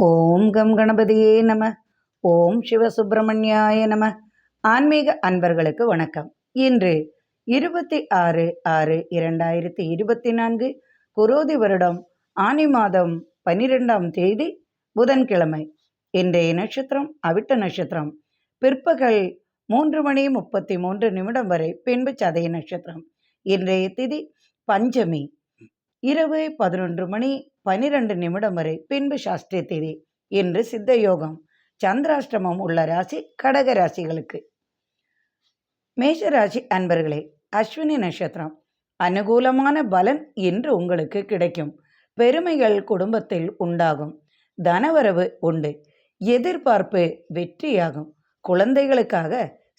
ஓம் come கணபதியே நம. ஓம் சிவசுப்பிரமணியாய நம. ஆன்மீக அன்பர்களுக்கு வணக்கம். இன்று 26/6/2024 குரோதி வருடம் ஆனி மாதம் 12ஆம் தேதி புதன்கிழமை. இன்றைய நட்சத்திரம் அவிட்ட நட்சத்திரம். பிற்பகல் 3:33 வரை பின்பு சதய நட்சத்திரம். இன்றைய திதி பஞ்சமி. இரவு 11:12 வரை பின்பு சாஸ்திரி திதி. இன்று சித்த யோகம். சந்திராஷ்டமம் உள்ள ராசி கடக ராசிகளுக்கு. மேஷராசி அன்பர்களே, அஸ்வினி நட்சத்திரம். அனுகூலமான பலன் இன்று உங்களுக்கு கிடைக்கும். பெருமைகள் குடும்பத்தில் உண்டாகும். தனவரவு உண்டு. எதிர்பார்ப்பு வெற்றியாகும். குழந்தைகளுக்காக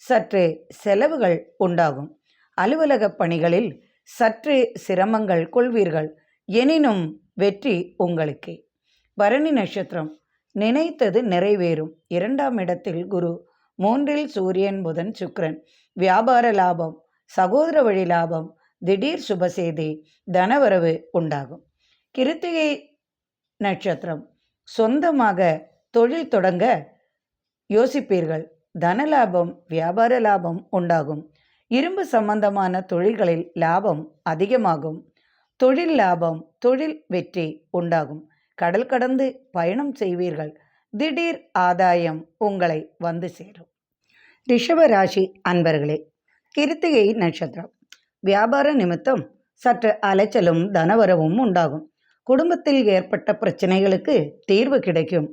சற்று செலவுகள் உண்டாகும். அலுவலக பணிகளில் சற்று சிரமங்கள் கொள்வீர்கள். எனினும் வெற்றி உங்களுக்கு. பரணி நட்சத்திரம். நினைத்தது நிறைவேறும். 2ஆம் இடத்தில் குரு, 3இல் சூரியன், புதன், சுக்கிரன். வியாபார லாபம், சகோதர வழி லாபம், திடீர் சுபசேதி, தனவரவு உண்டாகும். கிருத்திகை நட்சத்திரம். சொந்தமாக தொழில் தொடங்க யோசிப்பீர்கள். தனலாபம், வியாபார லாபம் உண்டாகும். இரும்பு சம்பந்தமான தொழில்களில் லாபம் அதிகமாகும். தொழில் லாபம், தொழில் வெற்றி உண்டாகும். கடல் கடந்து பயணம் செய்வீர்கள். திடீர் ஆதாயம் உங்களை வந்து சேரும். ரிஷபராசி அன்பர்களே, கிருத்திகை நட்சத்திரம். வியாபார நிமித்தம் சற்று அலைச்சலும் தனவரவும் உண்டாகும். குடும்பத்தில் ஏற்பட்ட பிரச்சனைகளுக்கு தீர்வு கிடைக்கும்.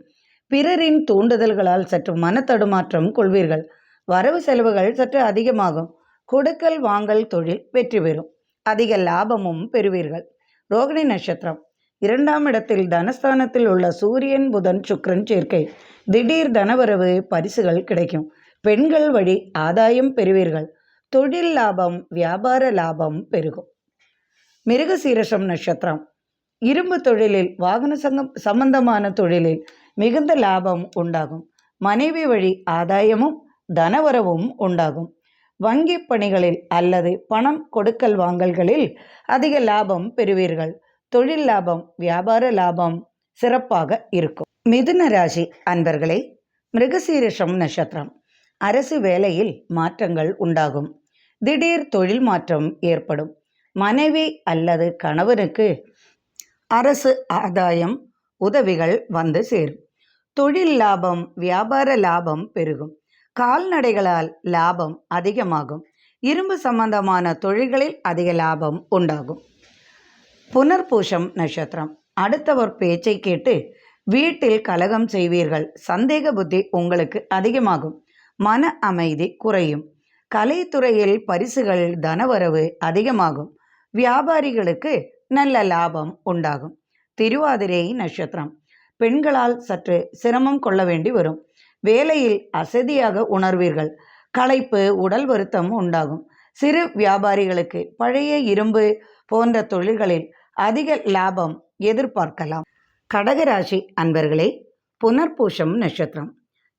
பிறரின் தூண்டுதல்களால் சற்று மன தடுமாற்றம் கொள்வீர்கள். வரவு செலவுகள் சற்று அதிகமாகும். கொடுக்கல் வாங்கல் தொழில் வெற்றி பெறும். அதிக லாபமும் பெறுவீர்கள். ரோகிணி நட்சத்திரம். 2ஆம் இடத்தில் தனஸ்தானத்தில் உள்ள சூரியன், புதன், சுக்கிரன் சேர்க்கை. திடீர் தனவரவு, பரிசுகள் கிடைக்கும். பெண்கள் வழி ஆதாயம் பெறுவீர்கள். தொழில் லாபம், வியாபார லாபம் பெருகும். மிருகசீரிஷம் நட்சத்திரம். இரும்பு தொழிலில், வாகன சம்பந்தமான தொழிலில் மிகுந்த லாபம் உண்டாகும். மனைவி வழி ஆதாயமும் தனவரவும் உண்டாகும். வங்கி பணிகளில் அல்லது பணம் கொடுக்கல் வாங்கல்களில் அதிக லாபம் பெறுவீர்கள். தொழில் லாபம், வியாபார லாபம் சிறப்பாக இருக்கும். மிதுன ராசி அன்பர்களே, மிருகசீரிஷம் நட்சத்திரம். அரசு வேலையில் மாற்றங்கள் உண்டாகும். திடீர் தொழில் மாற்றம் ஏற்படும். மனைவி அல்லது கணவனுக்கு அரசு ஆதாயம், உதவிகள் வந்து சேரும். தொழில் லாபம், வியாபார லாபம் பெருகும். கால்நடைகளால் லாபம் அதிகமாகும். இரும்பு சம்பந்தமான தொழில்களில் அதிக லாபம் உண்டாகும். புனர்பூசம் நட்சத்திரம். அடுத்தவர் பேச்சை கேட்டு வீட்டில் கலகம் செய்வீர்கள். சந்தேக புத்தி உங்களுக்கு அதிகமாகும். மன அமைதி குறையும். கலைத்துறையில் பரிசுகள், தனவரவு அதிகமாகும். வியாபாரிகளுக்கு நல்ல லாபம் உண்டாகும். திருவாதிரை நட்சத்திரம். பெண்களால் சற்று சிரமம் கொள்ள வேண்டி வரும். வேலையில் அசதியாக உணர்வீர்கள். களைப்பு, உடல் வருத்தம் உண்டாகும். சிறு வியாபாரிகளுக்கு பழைய இரும்பு போன்ற தொழில்களில் அதிக லாபம் எதிர்பார்க்கலாம். கடகராசி அன்பர்களே, புனர்பூசம் நட்சத்திரம்.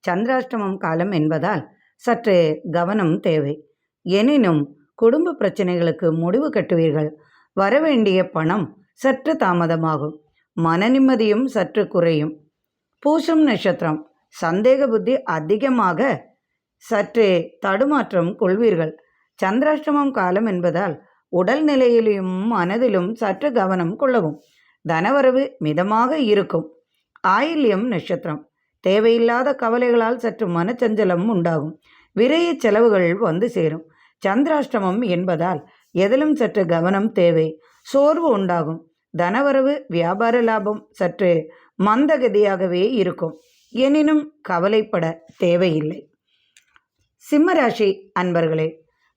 சந்திராஷ்டமம் காலம் என்பதால் சற்று கவனம் தேவை. எனினும் குடும்ப பிரச்சனைகளுக்கு முடிவு கட்டுவீர்கள். வரவேண்டிய பணம் சற்று தாமதமாகும். மன நிம்மதியும் சற்று குறையும். பூசம் நட்சத்திரம். சந்தேக புத்தி அதிகமாக சற்று தடுமாற்றம் கொள்வீர்கள். சந்திராஷ்டமம் காலம் என்பதால் உடல் நிலையிலும் மனதிலும் சற்று கவனம் கொள்ளவும். தனவரவு மிதமாக இருக்கும். ஆயில்யம் நட்சத்திரம். தேவையில்லாத கவலைகளால் சற்று மனச்சஞ்சலம் உண்டாகும். விரைய செலவுகள் வந்து சேரும். சந்திராஷ்டமம் என்பதால் எதிலும் சற்று கவனம் தேவை. சோர்வு உண்டாகும். தனவரவு, வியாபார லாபம் சற்று மந்தகதியாகவே இருக்கும். எனினும் கவலைப்பட தேவையில்லை. சிம்மராசி அன்பர்களே,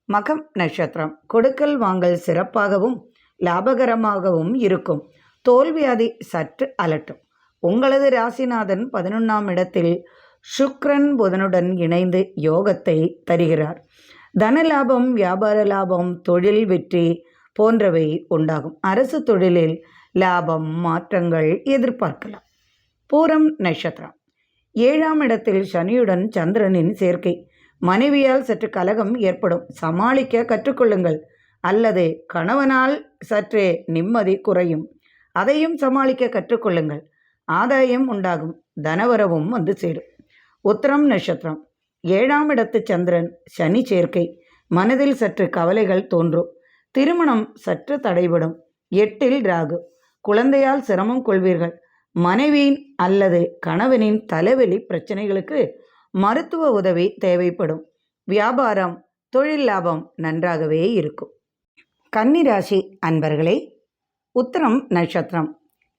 மகம் நட்சத்திரம். கொடுக்கல் வாங்கல் சிறப்பாகவும் லாபகரமாகவும் இருக்கும். தோல்வியாதி சற்று அலட்டும். உங்களது ராசிநாதன் 11ஆம் இடத்தில் சுக்கிரன், புதனுடன் இணைந்து யோகத்தை தருகிறார். தனலாபம், வியாபார லாபம், தொழில் வெற்றி போன்றவை உண்டாகும். அரசு தொழிலில் லாபம், மாற்றங்கள் எதிர்பார்க்கலாம். பூரம் நட்சத்திரம். 7ஆம் இடத்தில் சனியுடன் சந்திரனின் சேர்க்கை. மனைவியால் சற்று கலகம் ஏற்படும். சமாளிக்க கற்றுக்கொள்ளுங்கள். அல்லது கணவனால் சற்று நிம்மதி குறையும். அதையும் சமாளிக்க கற்றுக்கொள்ளுங்கள். ஆதாயம் உண்டாகும், தனவரவும் வந்து சேரும். உத்திரம் நட்சத்திரம் 7ஆம் இடத்து சந்திரன் சனி சேர்க்கை, மனதில் சற்று கவலைகள் தோன்றும். திருமணம் சற்று தடைபடும். 8இல் ராகு, குழந்தையால் சிரமம் கொள்வீர்கள். மனைவியின் அல்லது கணவனின் தலைவலி பிரச்சனைகளுக்கு மருத்துவ உதவி தேவைப்படும். வியாபாரம், தொழில் லாபம் நன்றாகவே இருக்கும். கன்னிராசி அன்பர்களே, உத்திரம் நட்சத்திரம்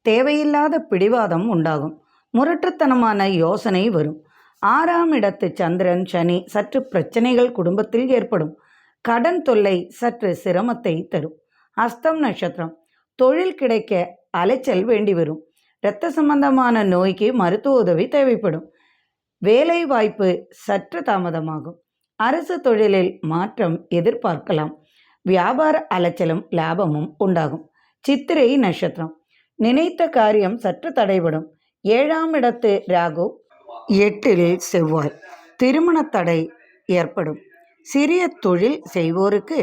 தேவையில்லாத பிடிவாதம் உண்டாகும். முரட்டுத்தனமான யோசனை வரும். 6ஆம் இடத்து சந்திரன் சனி சற்று பிரச்சனைகள் குடும்பத்தில் ஏற்படும். கடன் தொல்லை சற்று சிரமத்தை தரும். அஸ்தம் நட்சத்திரம் தொழில் கிடைக்க அலைச்சல் வேண்டி வரும். இரத்த சம்பந்தமான நோய்க்கு மருத்துவ உதவி தேவைப்படும். வேலை வாய்ப்பு சற்று தாமதமாகும். அரசு தொழிலில் மாற்றம் எதிர்பார்க்கலாம். வியாபார அலைச்சலும் லாபமும் உண்டாகும். சித்திரை நட்சத்திரம் நினைத்த காரியம் சற்று தடைபடும். 7ஆம் இடத்து ராகு, 8இல் செவ்வாய், திருமண தடை ஏற்படும். சிறிய தொழில் செய்வோருக்கு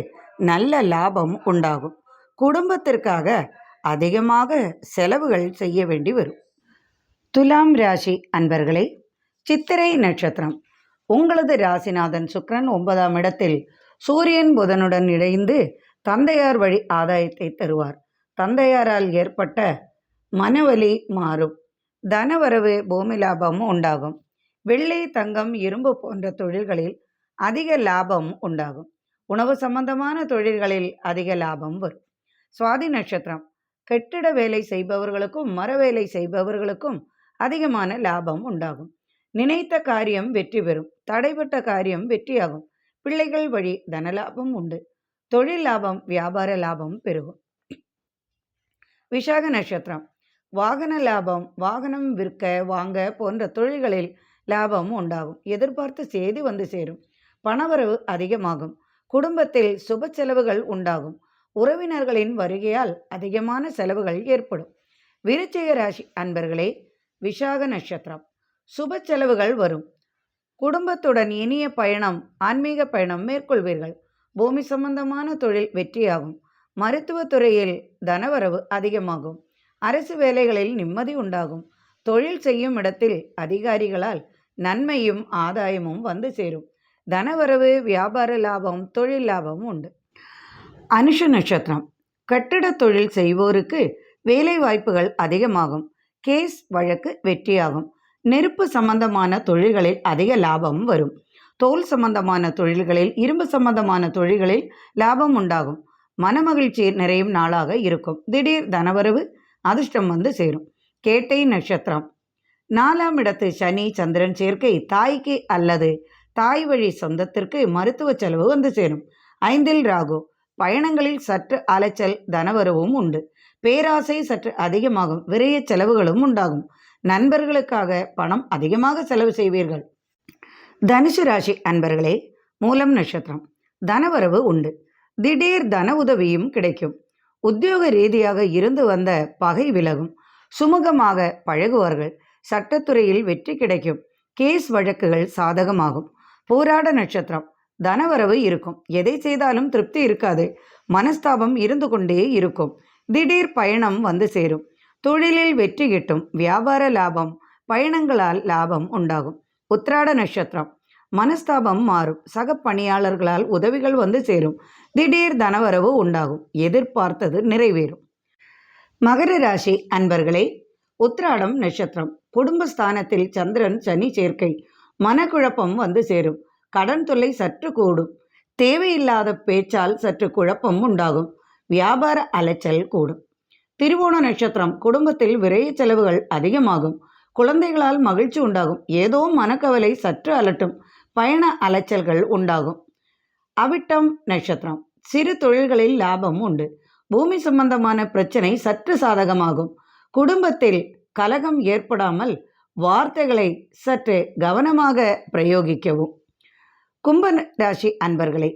நல்ல லாபம் உண்டாகும். குடும்பத்திற்காக அதிகமாக செலவுகள் செய்ய வேண்டி வரும். துலாம் ராசி அன்பர்களே, சித்திரை நட்சத்திரம் உங்களது ராசிநாதன் சுக்கிரன் 9ஆம் இடத்தில் சூரியன் புதனுடன் இணைந்து தந்தையார் வழி ஆதாயத்தை தருவார். தந்தையாரால் ஏற்பட்ட மனவலி மாறும். தனவரவு, பூமி லாபமும் உண்டாகும். வெள்ளி, தங்கம், இரும்பு போன்ற தொழில்களில் அதிக லாபம் உண்டாகும். உணவு சம்பந்தமான தொழில்களில் அதிக லாபம் வரும். சுவாதி நட்சத்திரம் கட்டிட வேலை செய்பவர்களுக்கும் மர வேலை செய்பவர்களுக்கும் அதிகமான லாபம் உண்டாகும். நினைத்த காரியம் வெற்றி பெறும். தடைப்பட்ட காரியம் வெற்றியாகும். பிள்ளைகள் வழி தனலாபம் உண்டு. தொழில் லாபம், வியாபார லாபம் பெருகும். விசாக நட்சத்திரம் வாகன லாபம், வாகனம் விற்க வாங்க போன்ற தொழில்களில் லாபம் உண்டாகும். எதிர்பார்த்த செய்தி வந்து சேரும். பணவரவு அதிகமாகும். குடும்பத்தில் சுப செலவுகள் உண்டாகும். உறவினர்களின் வருகையால் அதிகமான செலவுகள் ஏற்படும். விருச்சிக ராசி அன்பர்களே, விசாக நட்சத்திரம் சுப செலவுகள் வரும். குடும்பத்துடன் இனிய பயணம், ஆன்மீக பயணம் மேற்கொள்வீர்கள். பூமி சம்பந்தமான தொழில் வெற்றியாகும். மருத்துவத்துறையில் தனவரவு அதிகமாகும். அரசு வேலைகளில் நிம்மதி உண்டாகும். தொழில் செய்யும் இடத்தில் அதிகாரிகளால் நன்மையும் ஆதாயமும் வந்து சேரும். தனவரவு, வியாபார லாபம், தொழில் லாபம் உண்டு. அனுஷ நட்சத்திரம் கட்டிட தொழில் செய்வோருக்கு வேலை வாய்ப்புகள் அதிகமாகும். கேஸ் வழக்கு வெற்றியாகும். நெருப்பு சம்பந்தமான தொழில்களில் அதிக லாபம் வரும். தோல் சம்பந்தமான தொழில்களில், இரும்பு சம்பந்தமான தொழில்களில் லாபம் உண்டாகும். மனமகிழ்ச்சி நிறையும் நாளாக இருக்கும். திடீர் தனவரவு, அதிர்ஷ்டம் வந்து சேரும். கேட்டை நட்சத்திரம் 4ஆம் இடத்து சனி சந்திரன் சேர்க்கை, தாய்க்கு அல்லது தாய் வழி சொந்தத்திற்கு மருத்துவ செலவு வந்து சேரும். 5இல் ராகு, பயணங்களில் சற்று அலைச்சல், தனவரவும் உண்டு. பேராசை சற்று அதிகமாகும். விரைய செலவுகளும் உண்டாகும். நண்பர்களுக்காக பணம் அதிகமாக செலவு செய்வீர்கள். தனுசு ராசி அன்பர்களே, மூலம் நட்சத்திரம் தனவரவு உண்டு. திடீர் தன உதவியும் கிடைக்கும். உத்தியோக ரீதியாக இருந்து வந்த பகை விலகும். சுமூகமாக பழகுவார்கள். சட்டத்துறையில் வெற்றி கிடைக்கும். கேஸ் வழக்குகள் சாதகமாகும். பூராட நட்சத்திரம் தனவரவு இருக்கும். எதை செய்தாலும் திருப்தி இருக்காது. மனஸ்தாபம் இருந்து கொண்டே இருக்கும். திடீர் பயணம் வந்து சேரும். தொழிலில் வெற்றி கிட்டும். வியாபார லாபம், பயணங்களால் லாபம் உண்டாகும். உத்திராட நட்சத்திரம் மனஸ்தாபம் மாறும். சக பணியாளர்களால் உதவிகள் வந்து சேரும். திடீர் தனவரவு உண்டாகும். எதிர்பார்த்தது நிறைவேறும். மகர ராசி அன்பர்களே, உத்திராடம் நட்சத்திரம் குடும்பஸ்தானத்தில் சந்திரன் சனி சேர்க்கை, மனக்குழப்பம் வந்து சேரும். கடன் தொல்லை சற்று கூடும். தேவையில்லாத பேச்சால் சற்று குழப்பம் உண்டாகும். வியாபார அலைச்சல் கூடும். திருவோண நட்சத்திரம் குடும்பத்தில் விரைய செலவுகள் அதிகமாகும். குழந்தைகளால் மகிழ்ச்சி உண்டாகும். ஏதோ மனக்கவலை சற்று அலட்டும். பயண அலைச்சல்கள் உண்டாகும். அவிட்டம் நட்சத்திரம் சிறு தொழில்களில் லாபம் உண்டு. பூமி சம்பந்தமான பிரச்சனை சற்று சாதகமாகும். குடும்பத்தில் கலகம் ஏற்படாமல் வார்த்தைகளை சற்று கவனமாக பிரயோகிக்கவும். கும்ப ராசி அன்பர்களே,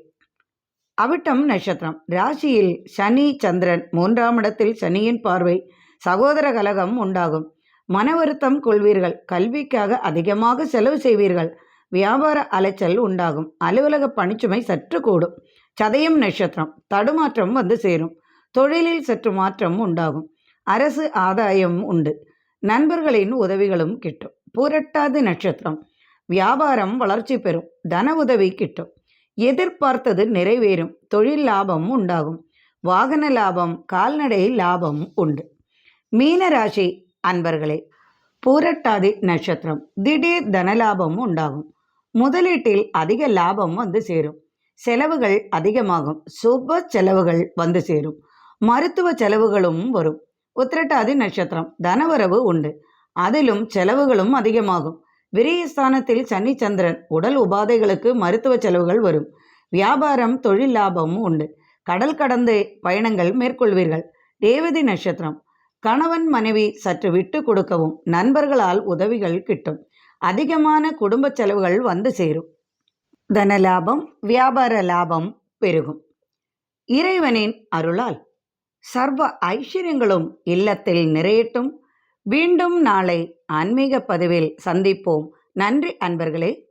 அவிட்டம் நட்சத்திரம் ராசியில் சனி சந்திரன், 3ஆம் இடத்தில் சனியின் பார்வை, சகோதர கலகம் உண்டாகும். மன வருத்தம் கொள்வீர்கள். கல்விக்காக அதிகமாக செலவு செய்வீர்கள். வியாபார அலைச்சல் உண்டாகும். அலுவலக பணிச்சுமை சற்று கூடும். சதயம் நட்சத்திரம் தடுமாற்றம் வந்து சேரும். தொழிலில் சற்று மாற்றம் உண்டாகும். அரசு ஆதாயம் உண்டு. நண்பர்களின் உதவிகளும் கிட்டும். பூரட்டாதி நட்சத்திரம் வியாபாரம் வளர்ச்சி பெறும். தன உதவி கிட்டும். எதிர்பார்த்தது நிறைவேறும். தொழில் லாபம் உண்டாகும். வாகன லாபம், கால்நடை லாபம் உண்டு. மீனராசி அன்பர்களே, பூரட்டாதி நட்சத்திரம் திடீர் தனலாபம் உண்டாகும். முதலீட்டில் அதிக லாபம் வந்து சேரும். செலவுகள் அதிகமாகும். சுப செலவுகள் வந்து சேரும். மருத்துவ செலவுகளும் வரும். உத்திரட்டாதி நட்சத்திரம் தனவரவு உண்டு. அதிலும் செலவுகளும் அதிகமாகும். விரயஸ்தானத்தில் சனி சந்திரன் உடல் உபாதைகளுக்கு மருத்துவ செலவுகள் வரும். வியாபாரம் தொழில் லாபமும் உண்டு. கடல் கடந்து பயணங்கள் மேற்கொள்வீர்கள். ரேவதி நட்சத்திரம் கணவன் மனைவி சற்று விட்டு கொடுக்கவும் நண்பர்களால் உதவிகள் கிட்டும். அதிகமான குடும்ப செலவுகள் வந்து சேரும். தன லாபம், வியாபார லாபம் பெருகும். இறைவனின் அருளால் சர்வ ஐஸ்வர்யங்களும் இல்லத்தில் நிறையட்டும். மீண்டும் நாளை ஆன்மீக பதிவில் சந்திப்போம். நன்றி அன்பர்களே.